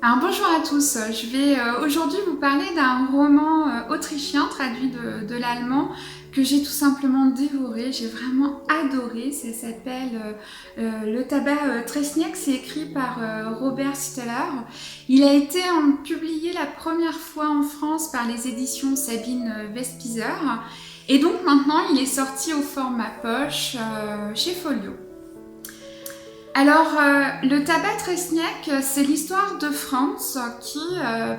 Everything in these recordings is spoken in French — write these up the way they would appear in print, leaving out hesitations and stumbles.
Alors bonjour à tous, je vais aujourd'hui vous parler d'un roman autrichien traduit de l'allemand que j'ai tout simplement dévoré, j'ai vraiment adoré. Ça s'appelle Le tabac Tresniak, c'est écrit par Robert Steller. Il a été publié la première fois en France par les éditions Sabine Vespizer et donc maintenant il est sorti au format poche chez Folio. Alors, le tabac Tresniak, c'est l'histoire de Franz qui,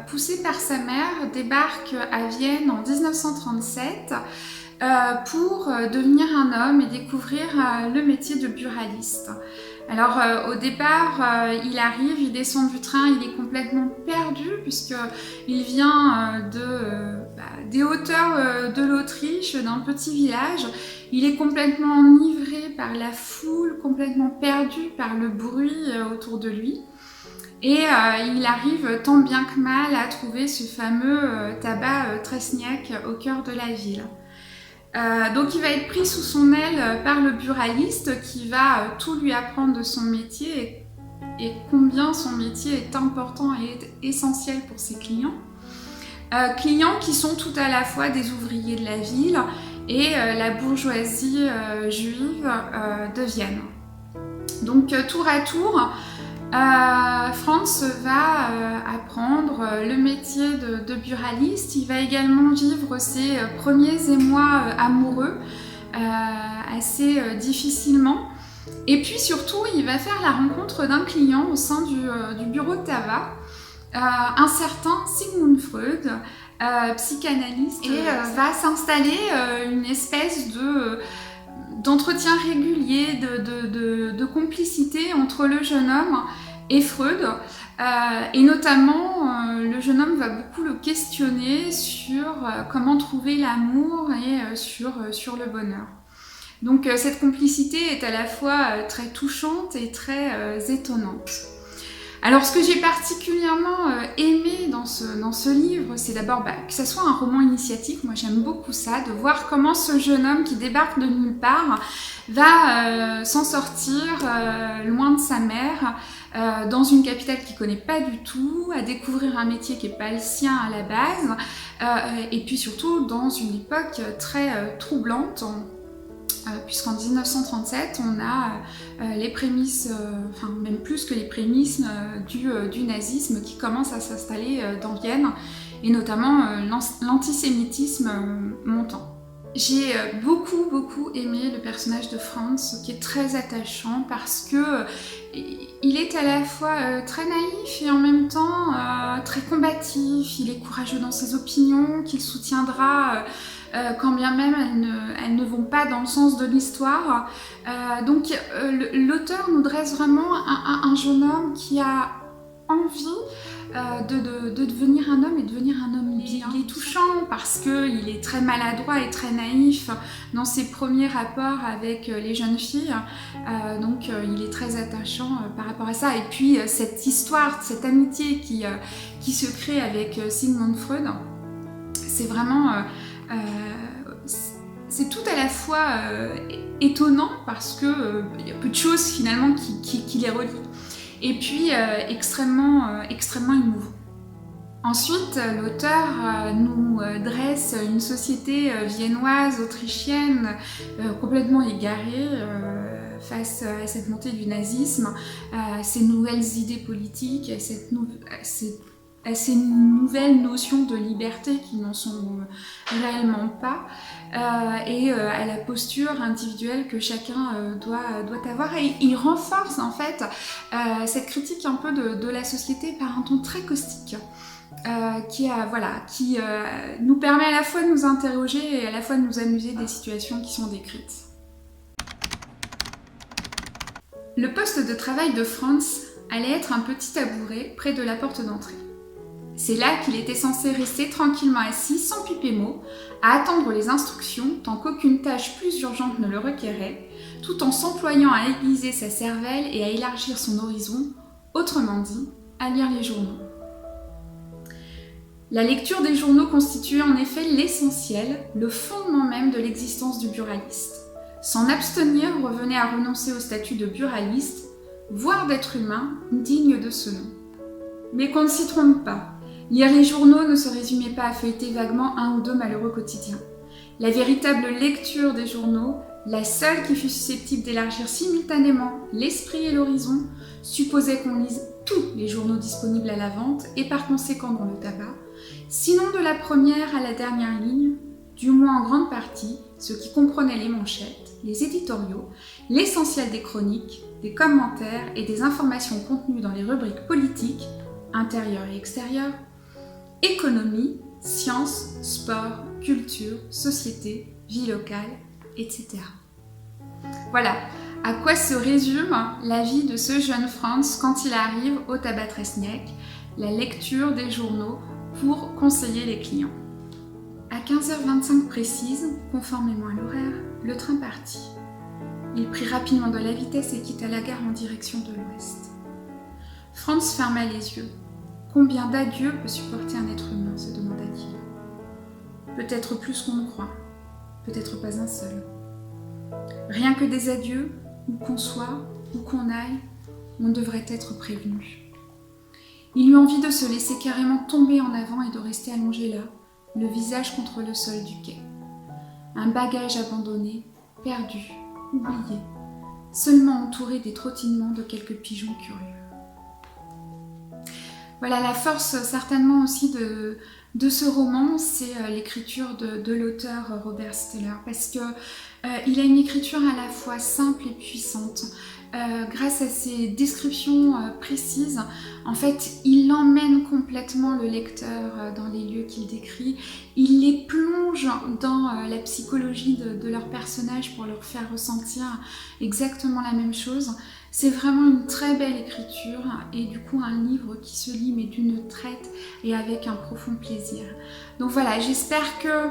poussé par sa mère, débarque à Vienne en 1937 pour devenir un homme et découvrir le métier de buraliste. Alors au départ, il arrive, il descend du train, il est complètement perdu puisqu'il vient des hauteurs de l'Autriche, d'un petit village. Il est complètement enivré par la foule, complètement perdu par le bruit autour de lui. Et il arrive tant bien que mal à trouver ce fameux tabac Tresniak au cœur de la ville. Donc il va être pris sous son aile par le buraliste qui va tout lui apprendre de son métier et combien son métier est important et est essentiel pour ses clients. Clients qui sont tout à la fois des ouvriers de la ville et la bourgeoisie juive de Vienne. Donc tour à tour, Franz va apprendre le métier de buraliste. Il va également vivre ses premiers émois amoureux assez difficilement. Et puis surtout, il va faire la rencontre d'un client au sein du bureau de tabac, un certain Sigmund Freud, psychanalyste, et va s'installer une espèce d'entretien régulier, de complicité entre le jeune homme et Freud. Et notamment, le jeune homme va beaucoup le questionner sur comment trouver l'amour et sur le bonheur. Donc cette complicité est à la fois très touchante et très étonnante. Alors ce que j'ai particulièrement aimé dans ce livre, c'est d'abord que ça soit un roman initiatique. Moi j'aime beaucoup ça, de voir comment ce jeune homme qui débarque de nulle part va s'en sortir loin de sa mère, dans une capitale qu'il ne connaît pas du tout, à découvrir un métier qui n'est pas le sien à la base, et puis surtout dans une époque très troublante. Puisqu'en 1937, on a les prémices, enfin même plus que les prémices du nazisme qui commence à s'installer dans Vienne, et notamment l'antisémitisme montant. J'ai beaucoup aimé le personnage de Franz, qui est très attachant parce que il est à la fois très naïf et en même temps très combatif. Il est courageux dans ses opinions, qu'il soutiendra quand bien même elles ne vont pas dans le sens de l'histoire. Donc l'auteur nous dresse vraiment un jeune homme qui a envie de devenir un homme et devenir un homme bien. Il est touchant parce qu'il est très maladroit et très naïf dans ses premiers rapports avec les jeunes filles, donc il est très attachant par rapport à ça. Et puis cette histoire, cette amitié qui se crée avec Sigmund Freud, c'est vraiment... c'est tout à la fois étonnant parce qu'il y a peu de choses finalement qui les relient, et puis extrêmement émouvant. Ensuite, l'auteur nous dresse une société viennoise, autrichienne, complètement égarée face à cette montée du nazisme, à ces nouvelles idées politiques, à ces nouvelles notions de liberté qui n'en sont réellement pas, et à la posture individuelle que chacun doit avoir. Et il renforce en fait cette critique un peu de la société par un ton très caustique, qui nous permet à la fois de nous interroger et à la fois de nous amuser des situations qui sont décrites. Le poste de travail de Franz allait être un petit tabouret près de la porte d'entrée. C'est là qu'il était censé rester tranquillement assis, sans piper mot, à attendre les instructions tant qu'aucune tâche plus urgente ne le requérait, tout en s'employant à aiguiser sa cervelle et à élargir son horizon, autrement dit, à lire les journaux. La lecture des journaux constituait en effet l'essentiel, le fondement même de l'existence du buraliste. S'en abstenir revenait à renoncer au statut de buraliste, voire d'être humain, digne de ce nom. Mais qu'on ne s'y trompe pas. Lire les journaux ne se résumait pas à feuilleter vaguement un ou deux malheureux quotidiens. La véritable lecture des journaux, la seule qui fût susceptible d'élargir simultanément l'esprit et l'horizon, supposait qu'on lise tous les journaux disponibles à la vente et par conséquent dans le tabac, sinon de la première à la dernière ligne, du moins en grande partie, ce qui comprenait les manchettes, les éditoriaux, l'essentiel des chroniques, des commentaires et des informations contenues dans les rubriques politiques, intérieures et extérieures, économie, sciences, sport, culture, société, vie locale, etc. Voilà à quoi se résume la vie de ce jeune Franz quand il arrive au Tabac Tresniak, la lecture des journaux pour conseiller les clients. À 15h25 précise, conformément à l'horaire, le train partit. Il prit rapidement de la vitesse et quitta la gare en direction de l'ouest. Franz ferma les yeux. Combien d'adieux peut supporter un être humain, se demanda-t-il. Peut-être plus qu'on ne croit, peut-être pas un seul. Rien que des adieux, où qu'on soit, où qu'on aille, on devrait être prévenu. Il eut envie de se laisser carrément tomber en avant et de rester allongé là, le visage contre le sol du quai. Un bagage abandonné, perdu, oublié, seulement entouré des trottinements de quelques pigeons curieux. Voilà, la force certainement aussi de ce roman, c'est l'écriture de l'auteur Robert Steller, parce que il a une écriture à la fois simple et puissante. Grâce à ses descriptions précises, en fait, il emmène complètement le lecteur dans les lieux qu'il décrit. Il les plonge dans la psychologie de leurs personnages pour leur faire ressentir exactement la même chose. C'est vraiment une très belle écriture et du coup un livre qui se lit mais d'une traite et avec un profond plaisir. Donc voilà, j'espère que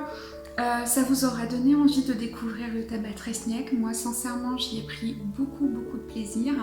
ça vous aura donné envie de découvrir le Tabac Tresniak. Moi sincèrement j'y ai pris beaucoup de plaisir.